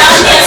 Yes,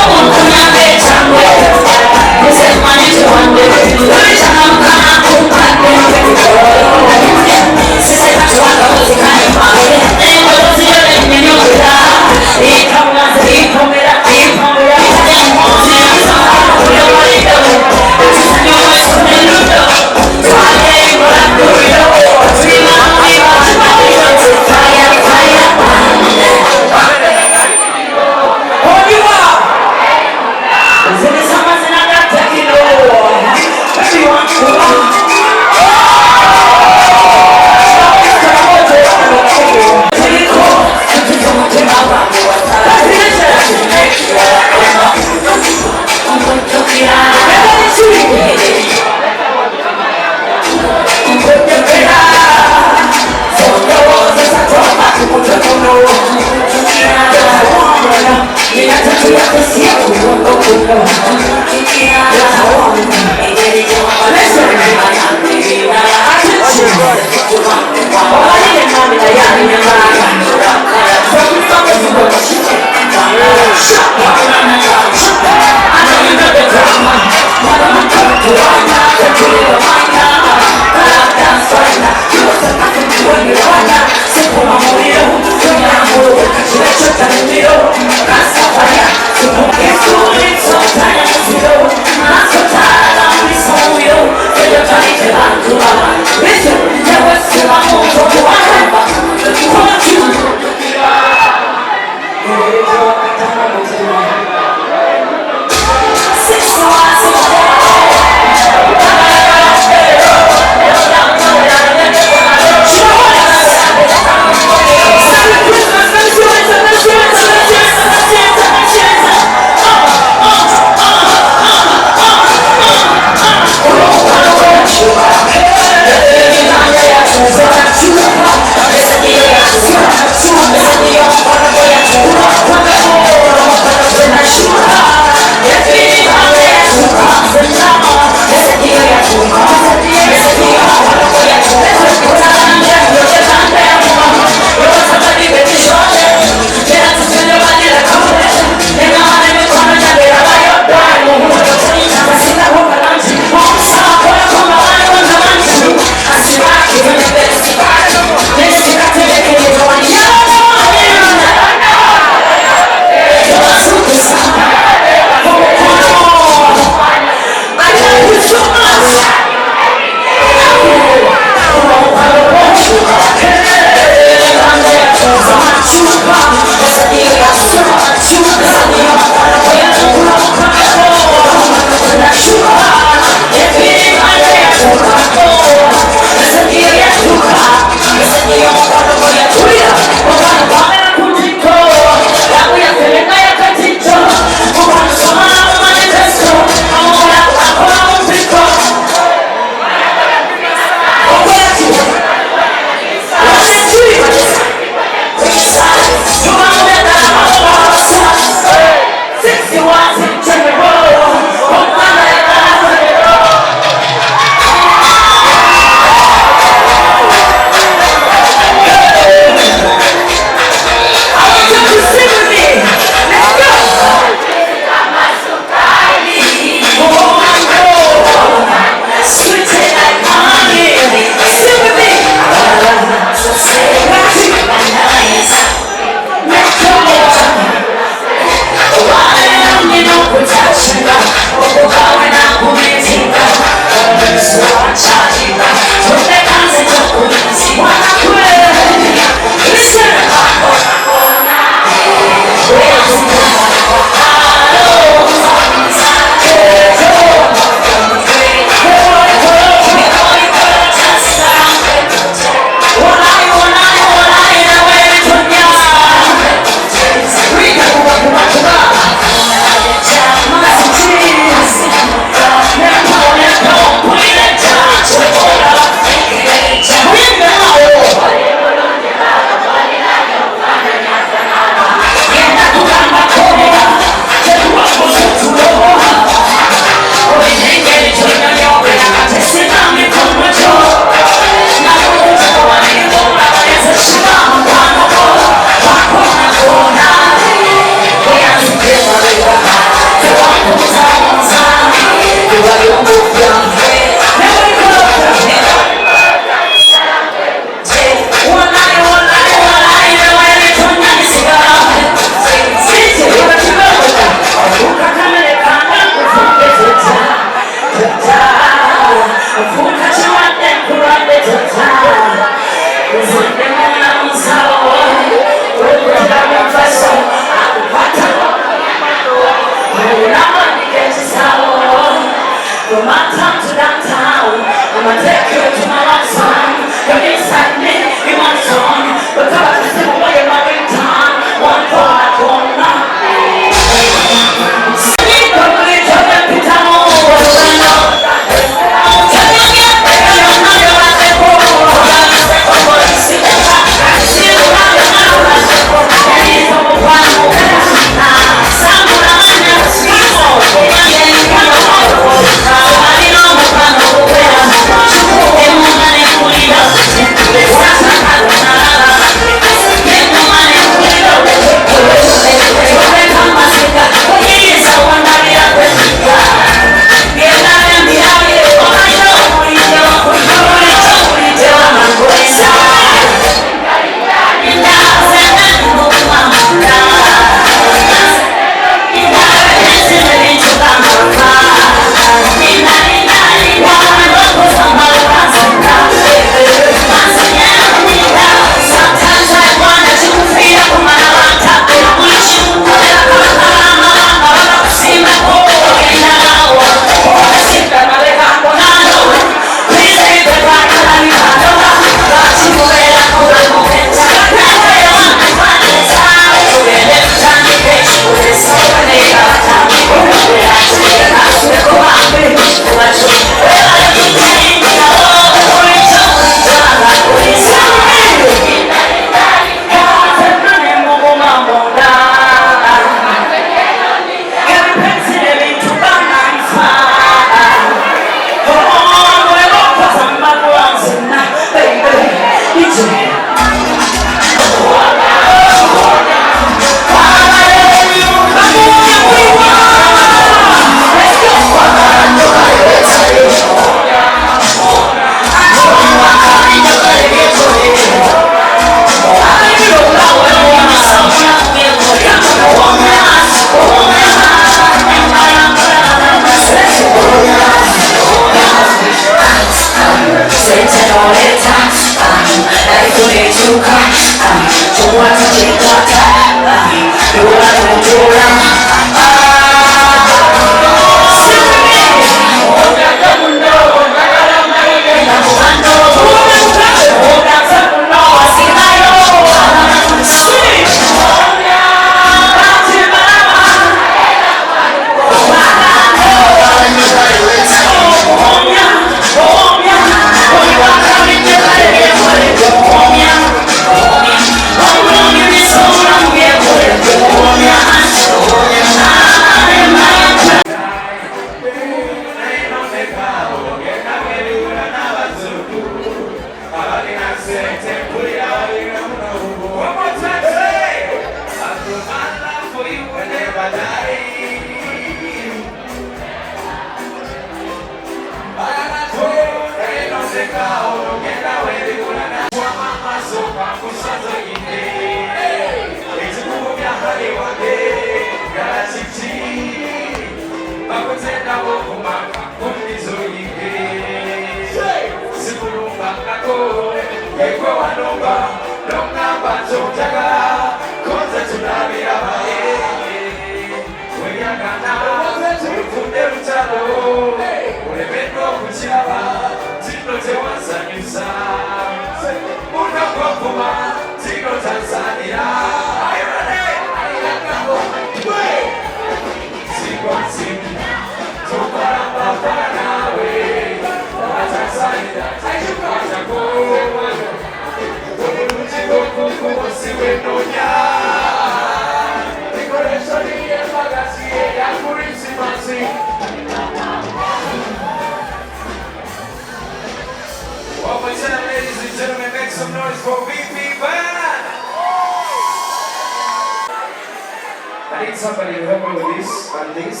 Somebody to help me with this and this,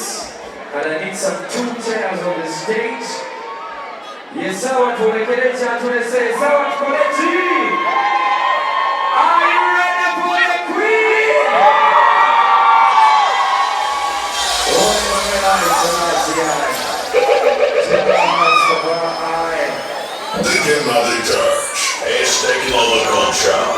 and I need some 2 chairs on the stage. Yes, I want to say, Are you ready for the Queen? The Kimberly Touch is taking on the control.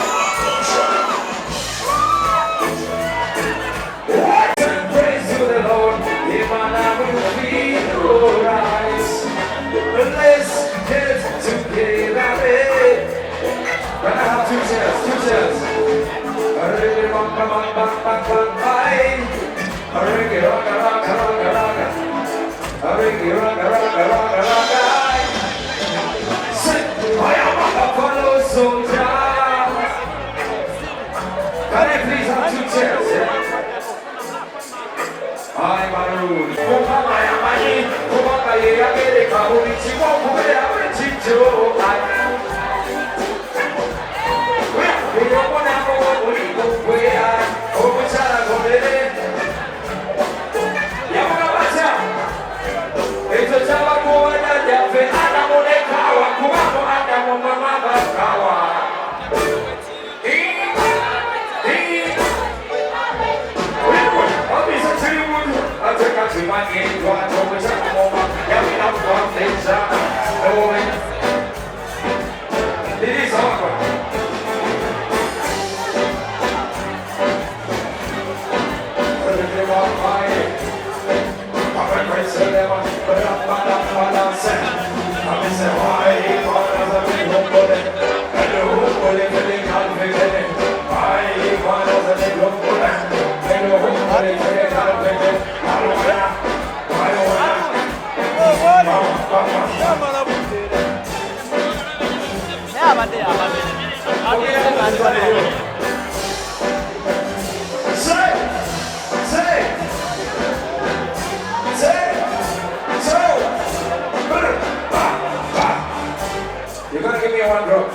You're gonna give me one drop.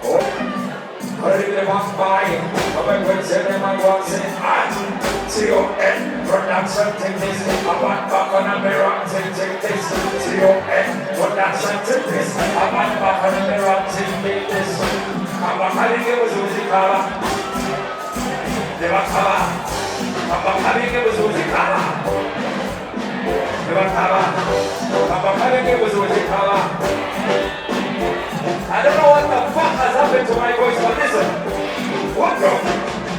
Oh, hurry the walk by. I went with seven man walks in. C-O-N, production, take this. I want back on a mirror, take this. C-O-N, production, take this. I want back on a mirror, take this. I want having it was Uzi Kala. They were Kala. I want having it was Uzi Kala. They were Kala. I want having it was Uzi Kala. I don't know what the fuck has happened to my voice, but listen. What the?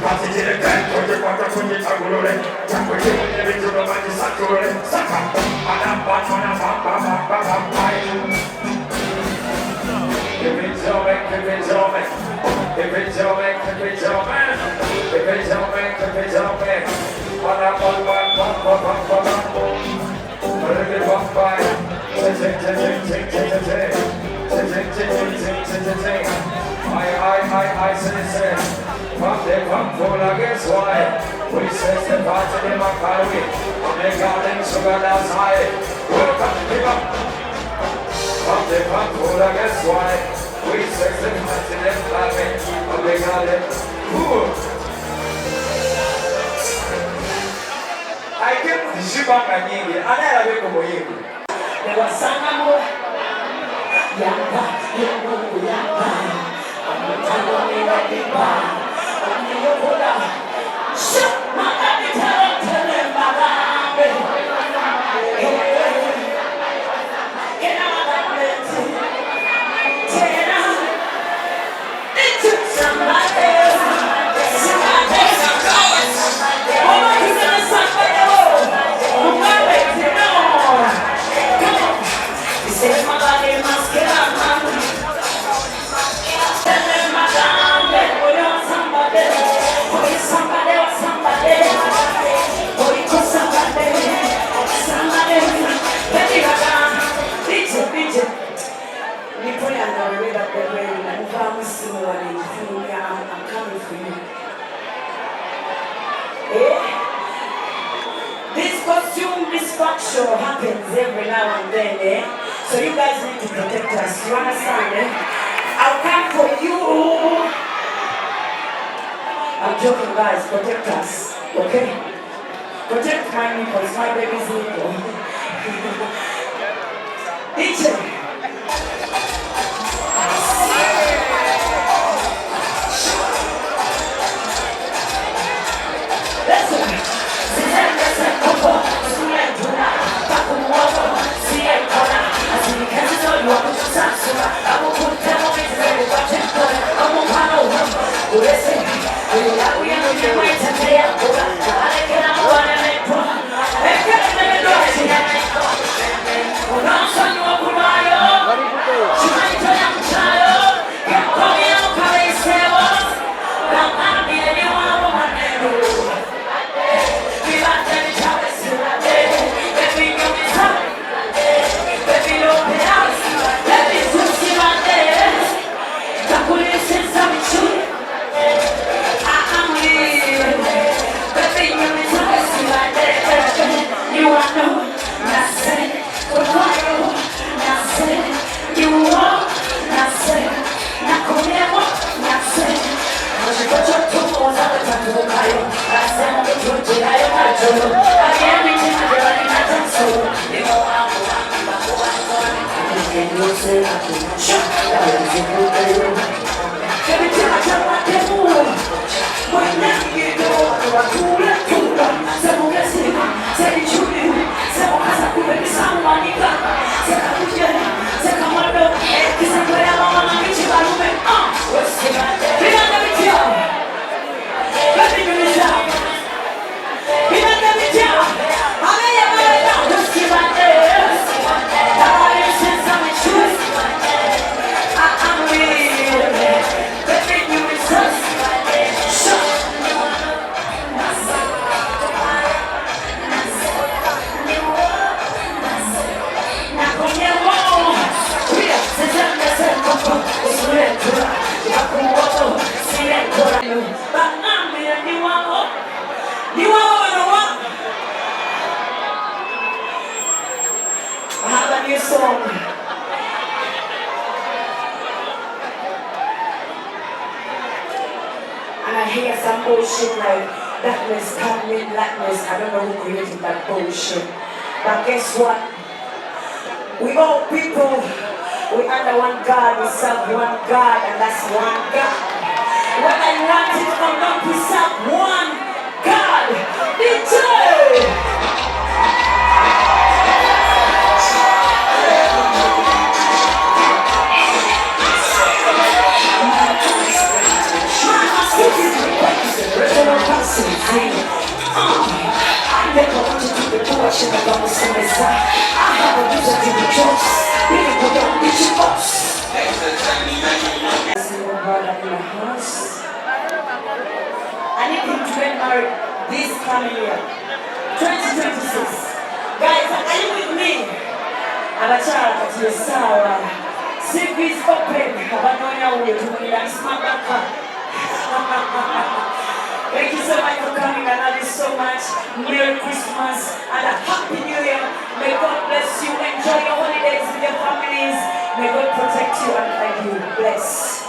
Pass it in the pen, put it back up on your tagulore. Tap with you when you do the magic saturore. Saka. Give it to me, give it to me. Give it to me, give it to me. Give it to me, give it to me. I say, from the Pampula, guess why? We say the party in Macari, on the garden sugar that's high. Welcome, people. From the Pampula, guess why? We say the party in Macari, on the garden. I kept the Shiba and Yingi, and I have a Yingi. There was some more. Yamba, Yamba. I'm telling you, shut my I'm coming for you. This costume, this fuck show happens every now and then, So you guys need to protect us. You understand, I'll come for you. I'm joking, guys. Protect us, okay? Protect my nipples, my baby's nipple. DJ. And I hear some bullshit like darkness come with blackness. I don't know who created that bullshit. But guess what? We all people, we under one God, we serve one God, and that's one God. Whether you want it or not, we serve one God. DJ! watching the double semester. I have a reason to rejoice. People don't need you boss. Single brother in the house. I need him to get married this coming year. 2026. Guys, are you with me? Abakyala kati essaawa CV is open. Abanoonya weetuulira smabaka. Thank you so much for coming. I love you so much. Merry Christmas and a Happy New Year. May God bless you. Enjoy your holidays with your families. May God protect you and guide you. Bless.